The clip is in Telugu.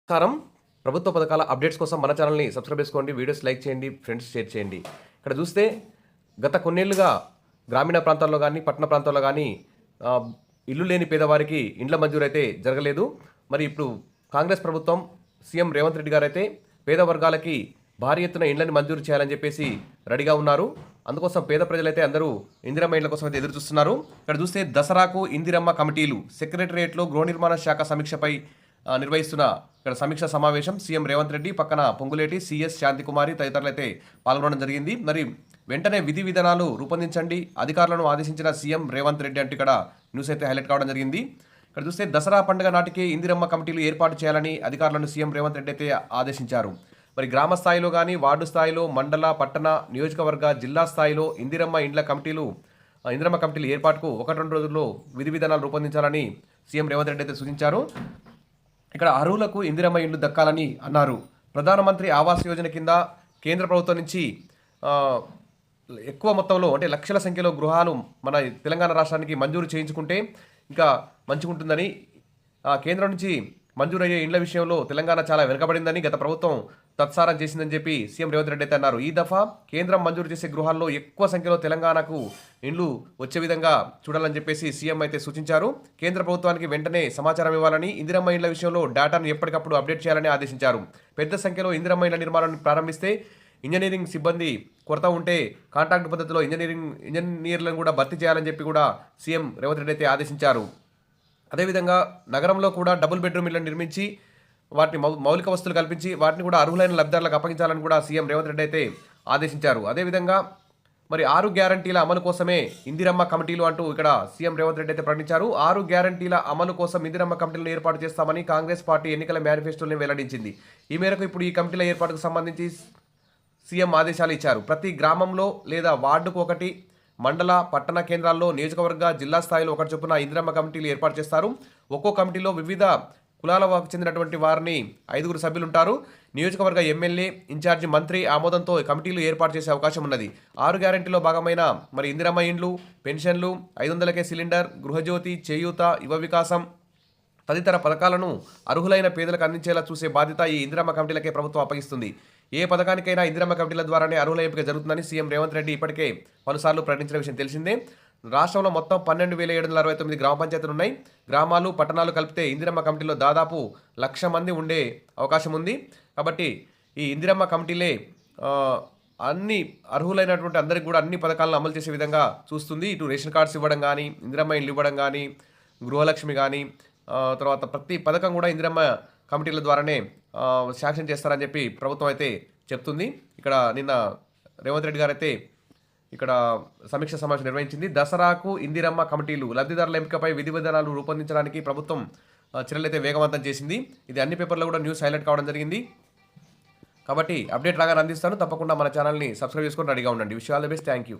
నమస్కారం. ప్రభుత్వ పథకాల అప్డేట్స్ కోసం మన ఛానల్ని సబ్స్క్రైబ్ చేసుకోండి, వీడియోస్ లైక్ చేయండి, ఫ్రెండ్స్ షేర్ చేయండి. ఇక్కడ చూస్తే గత కొన్నేళ్లుగా గ్రామీణ ప్రాంతాల్లో కానీ పట్టణ ప్రాంతాల్లో కానీ ఇల్లు లేని పేదవారికి ఇండ్ల మంజూరు అయితే జరగలేదు. మరి ఇప్పుడు కాంగ్రెస్ ప్రభుత్వం సీఎం రేవంత్ రెడ్డి గారు అయితే పేద వర్గాలకి భారీ ఎత్తున ఇండ్లని మంజూరు చేయాలని చెప్పేసి రెడీగా ఉన్నారు. అందుకోసం పేద ప్రజలైతే అందరూ ఇందిరమ్మ ఇండ్ల కోసం అయితే ఎదురు చూస్తున్నారు. ఇక్కడ చూస్తే దసరాకు ఇందిరమ్మ కమిటీలు సెక్రటరియట్లో గృహ నిర్మాణ శాఖ సమీక్షపై నిర్వహిస్తున్న ఇక్కడ సమీక్ష సమావేశం సీఎం రేవంత్ రెడ్డి పక్కన పొంగులేటి, సిఎస్ శాంతికుమారి తదితరులు అయితే పాల్గొనడం జరిగింది. మరి వెంటనే విధి విధానాలు రూపొందించండి అధికారులను ఆదేశించిన సీఎం రేవంత్ రెడ్డి అంటే ఇక్కడ న్యూస్ అయితే హైలైట్ కావడం జరిగింది. ఇక్కడ చూస్తే దసరా పండుగ నాటికి ఇందిరమ్మ కమిటీలు ఏర్పాటు చేయాలని అధికారులను సీఎం రేవంత్ రెడ్డి అయితే ఆదేశించారు. మరి గ్రామ స్థాయిలో కానీ వార్డు స్థాయిలో మండల పట్టణ నియోజకవర్గ జిల్లా స్థాయిలో ఇందిరమ్మ కమిటీలు ఏర్పాటుకు 1-2 రోజుల్లో విధి విధానాలు రూపొందించాలని సీఎం రేవంత్ రెడ్డి అయితే సూచించారు. ఇక్కడ అర్హులకు ఇందిరమ్మ ఇండ్లు దక్కాలని అన్నారు. ప్రధానమంత్రి ఆవాస్ యోజన కింద కేంద్ర ప్రభుత్వం నుంచి ఎక్కువ మొత్తంలో అంటే లక్షల సంఖ్యలో గృహాలు మన తెలంగాణ రాష్ట్రానికి మంజూరు చేయించుకుంటే ఇంకా మంచిగుంటుందని, కేంద్రం నుంచి మంజూరయ్యే ఇండ్ల విషయంలో తెలంగాణ చాలా వెనుకబడిందని గత ప్రభుత్వం తత్సారం చేసిందని చెప్పి సీఎం రేవంత్ రెడ్డి అయితే అన్నారు. ఈ దఫా కేంద్రం మంజూరు చేసే గృహాల్లో ఎక్కువ సంఖ్యలో తెలంగాణకు ఇండ్లు వచ్చే విధంగా చూడాలని చెప్పేసి సీఎం అయితే సూచించారు. కేంద్ర ప్రభుత్వానికి వెంటనే సమాచారం ఇవ్వాలని, ఇందిరమ్మ ఇండ్ల విషయంలో డేటాను ఎప్పటికప్పుడు అప్డేట్ చేయాలని ఆదేశించారు. పెద్ద సంఖ్యలో ఇందిరమ్మ ఇండ్ల నిర్మాణాన్ని ప్రారంభిస్తే ఇంజనీరింగ్ సిబ్బంది కొరత ఉంటే కాంట్రాక్ట్ పద్ధతిలో ఇంజనీర్లను కూడా భర్తీ చేయాలని చెప్పి కూడా సీఎం రేవంత్ రెడ్డి అయితే ఆదేశించారు. అదేవిధంగా నగరంలో కూడా డబుల్ బెడ్రూమ్ ఇళ్లను నిర్మించి వాటిని మౌలిక వసతులు కల్పించి వాటిని కూడా అర్హులైన లబ్ధిదారులకు అప్పగించాలని కూడా సీఎం రేవంత్ రెడ్డి అయితే ఆదేశించారు. అదేవిధంగా మరి 6 గ్యారంటీల అమలు కోసమే ఇందిరమ్మ కమిటీలు అంటూ ఇక్కడ సీఎం రేవంత్ రెడ్డి అయితే ప్రకటించారు. 6 గ్యారంటీల అమలు కోసం ఇందిరమ్మ కమిటీలను ఏర్పాటు చేస్తామని కాంగ్రెస్ పార్టీ ఎన్నికల మేనిఫెస్టోని వెల్లడించింది. ఈ మేరకు ఇప్పుడు ఈ కమిటీల ఏర్పాటుకు సంబంధించి సీఎం ఆదేశాలు ఇచ్చారు. ప్రతి గ్రామంలో లేదా వార్డుకు ఒకటి, మండల పట్టణ కేంద్రాల్లో నియోజకవర్గ జిల్లా స్థాయిలో ఒకటి చొప్పున ఇందిరమ్మ కమిటీలు ఏర్పాటు చేస్తారు. ఒక్కో కమిటీలో వివిధ కులాలకు చెందినటువంటి వారిని 5 సభ్యులు ఉంటారు. నియోజకవర్గ ఎమ్మెల్యే, ఇన్ఛార్జి మంత్రి ఆమోదంతో కమిటీలు ఏర్పాటు చేసే అవకాశం ఉన్నది. 6 గ్యారెంటీలో భాగమైన మరి ఇందిరమ్మ ఇండ్లు, పెన్షన్లు, 500కే సిలిండర్, గృహజ్యోతి, చేయూత, యువ వికాసం తదితర పథకాలను అర్హులైన పేదలకు అందించేలా చూసే బాధ్యత ఈ ఇందిరమ్మ కమిటీలకే ప్రభుత్వం అప్పగిస్తుంది. ఏ పథకానికైనా ఇందిరమ్మ కమిటీల ద్వారానే అర్హుల ఎంపిక జరుగుతుందని సీఎం రేవంత్ రెడ్డి ఇప్పటికే పలుసార్లు ప్రకటించిన విషయం తెలిసిందే. రాష్ట్రంలో మొత్తం 12,769 గ్రామ పంచాయతీలు ఉన్నాయి. గ్రామాలు పట్టణాలు కలిపితే ఇందిరమ్మ కమిటీలో దాదాపు 1,00,000 మంది ఉండే అవకాశం ఉంది. కాబట్టి ఈ ఇందిరమ్మ కమిటీలే అన్ని అర్హులైనటువంటి అందరికీ కూడా అన్ని పథకాలను అమలు చేసే విధంగా చూస్తుంది. ఇటు రేషన్ కార్డ్స్ ఇవ్వడం కానీ, ఇందిరమ్మ ఇండ్లు ఇవ్వడం కానీ, గృహలక్ష్మి కానీ, తర్వాత ప్రతి పథకం కూడా ఇందిరమ్మ కమిటీల ద్వారానే శాంక్షన్ చేస్తారని చెప్పి ప్రభుత్వం అయితే చెప్తుంది. ఇక్కడ నిన్న రేవంత్ రెడ్డి గారు అయితే ఇక్కడ సమీక్ష సమావేశం నిర్వహించింది. దసరాకు ఇందిరమ్మ కమిటీలు లబ్ధిదారుల ఎంపికపై విధి విధానాలు రూపొందించడానికి ప్రభుత్వం చర్యలైతే వేగవంతం చేసింది. ఇది అన్ని పేపర్లో కూడా న్యూస్ హైలైట్ కావడం జరిగింది. కాబట్టి అప్డేట్ రాగానే అందిస్తాను. తప్పకుండా మన ఛానల్ని సబ్స్క్రైబ్ చేసుకొని రెడీగా ఉండండి. Wish you all the best. Thank you.